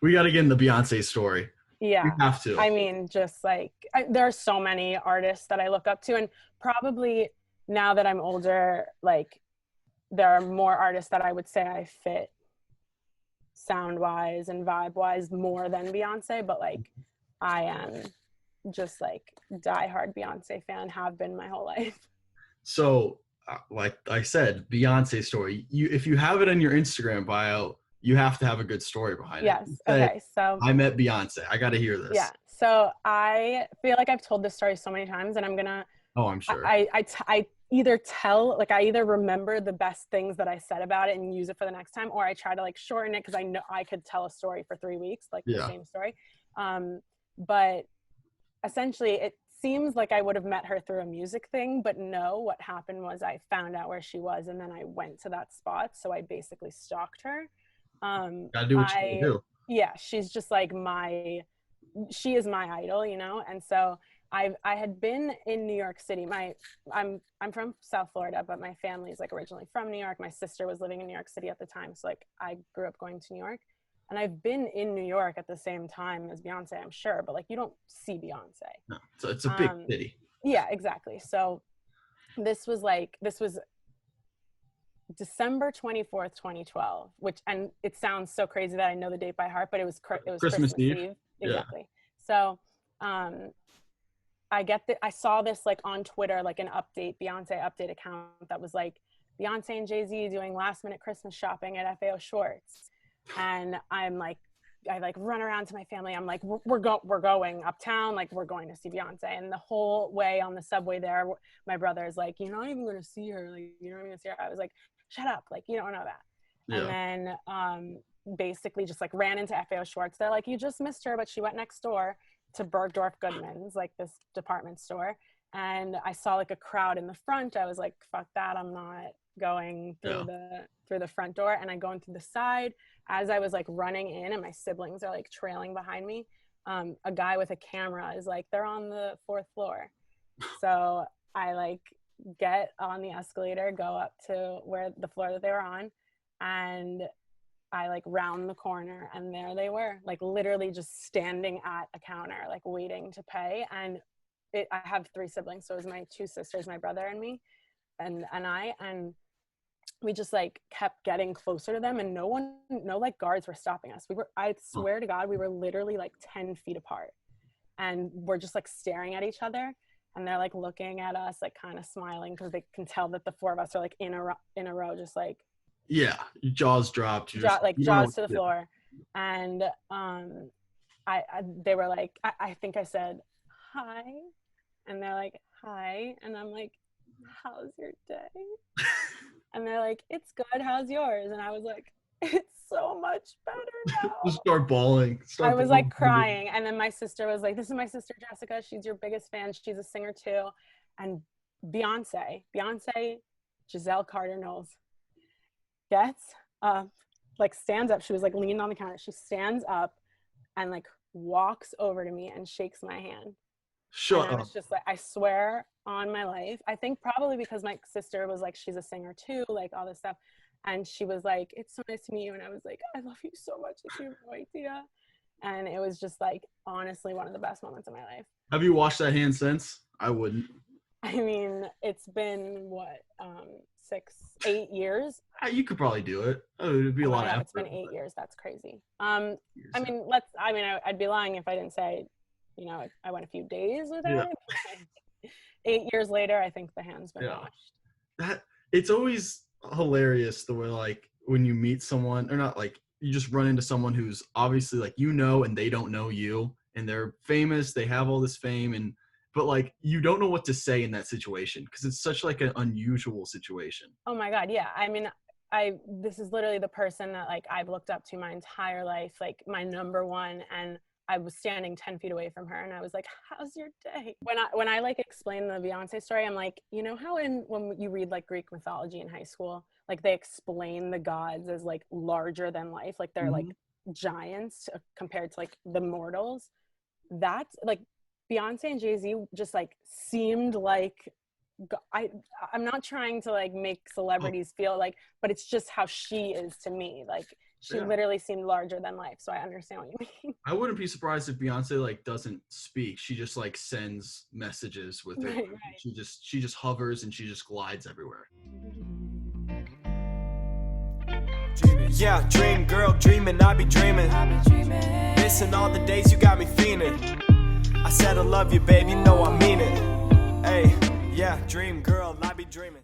We got to get in the Beyonce story. We Yeah. have to. I mean, just like there are so many artists that I look up to, and probably now that I'm older, like there are more artists that I would say I fit sound wise and vibe wise more than Beyonce, but like I am just like diehard Beyonce fan, have been my whole life. So, like I said, Beyonce story. If you have it in your Instagram bio, you have to have a good story behind it. You Yes. say, Okay. So I met Beyonce. I got to hear yeah. this. So I feel like I've told this story so many times, and I'm gonna Oh, I'm sure. I either tell, like I either remember the best things that I said about it and use it for the next time, or I try to like shorten it because I know I could tell a story for 3 weeks, like the Yeah. same story. But essentially it seems like I would have met her through a music thing, but no, what happened was I found out where she was and then I went to that spot. So I basically stalked her. Got to do what you got to I do. Yeah, she's just like she is my idol, and so I had been in New York City. I'm from South Florida, but my family is like originally from New York. My sister was living in New York City at the time, so like I grew up going to New York, and I've been in New York at the same time as Beyonce, I'm sure, but like you don't see Beyonce. No, so it's a big Um, city. yeah, exactly. So this was December 24th, 2012, which, and it sounds so crazy that I know the date by heart, but it was Christmas Christmas Eve. Eve. Yeah. Exactly. So um, I saw this like on Twitter, like an Beyonce update account that was like Beyonce and Jay-Z doing last minute Christmas shopping at FAO Schwartz. And I like run around to my family. I'm like, we're going uptown. Like we're going to see Beyonce. And the whole way on the subway there, my brother is like, you're not even going to see her. Like, you're not even going to see her. I was like, shut up. Like, you don't know that. And Yeah. then basically just like ran into FAO Schwartz. They're like, you just missed her, but she went next door to Bergdorf Goodman's, like this department store. And I saw like a crowd in the front. I was like, fuck that. I'm not going Yeah. through the front door. And I go in through the side as I was like running in, and my siblings are like trailing behind me. A guy with a camera is like, they're on the fourth floor. So I like get on the escalator, go up to where the floor that they were on, and I like round the corner, and there they were, like literally just standing at a counter, like waiting to pay. And I have three siblings, so it was my two sisters, my brother, and me, and we just like kept getting closer to them, and no like guards were stopping us. I swear to God, we were literally like 10 feet apart, and we're just like staring at each other, and they're like looking at us, like kind of smiling because they can tell that the four of us are like in a row, just like Yeah. Your jaws dropped. You don't know jaws what to the to do. floor. And they were like, I think I said hi, and they're like hi, and I'm like, how's your day? And they're like, it's good, how's yours? And I was like, it's so much better now. Just start bawling. I Start was like bawling. crying. And then my sister was like, this is my sister Jessica, she's your biggest fan, she's a singer too. And Beyonce, Giselle Carter Knowles, gets up, like stands up. She was like leaning on the counter. She stands up and like walks over to me and shakes my hand. And Shut I up. was just like, I swear on my life, I think probably because my sister was like, she's a singer too, like all this stuff. And she was like, it's so nice to meet you. And I was like, I love you so much. Like, you have no idea. And it was just like, honestly, one of the best moments of my life. Have you washed that hand since? I wouldn't. I mean, it's been what, 8 years. You could probably do it. Oh, it'd be Oh a my lot God, of it's been effort. 8 years. That's crazy. Years. I'd be lying if I didn't say, I went a few days without Yeah. it. 8 years later, I think the hand's been Yeah. washed. That it's always hilarious the way like when you meet someone or not like you just run into someone who's obviously like and they don't know you and they're famous, they have all this fame but like you don't know what to say in that situation because it's such like an unusual situation. Oh my God, yeah. I mean, this is literally the person that like I've looked up to my entire life, like my number one, and I was standing 10 feet away from her and I was like, how's your day? When I like explain the Beyonce story, I'm like, you know how when you read like Greek mythology in high school, like they explain the gods as like larger than life, like they're like giants compared to like the mortals. That's like Beyonce and Jay-Z just like seemed like I'm not trying to like make celebrities feel like, but it's just how she is to me. Like she literally seemed larger than life. So I understand what you mean. I wouldn't be surprised if Beyonce like doesn't speak. She just like sends messages with her. Right. She just hovers and she just glides everywhere. Yeah, dream girl, dreaming, I be dreaming. Missing all the days you got me fiending. I said I love you, babe, you know I mean it. Hey, yeah, dream girl, I be dreaming.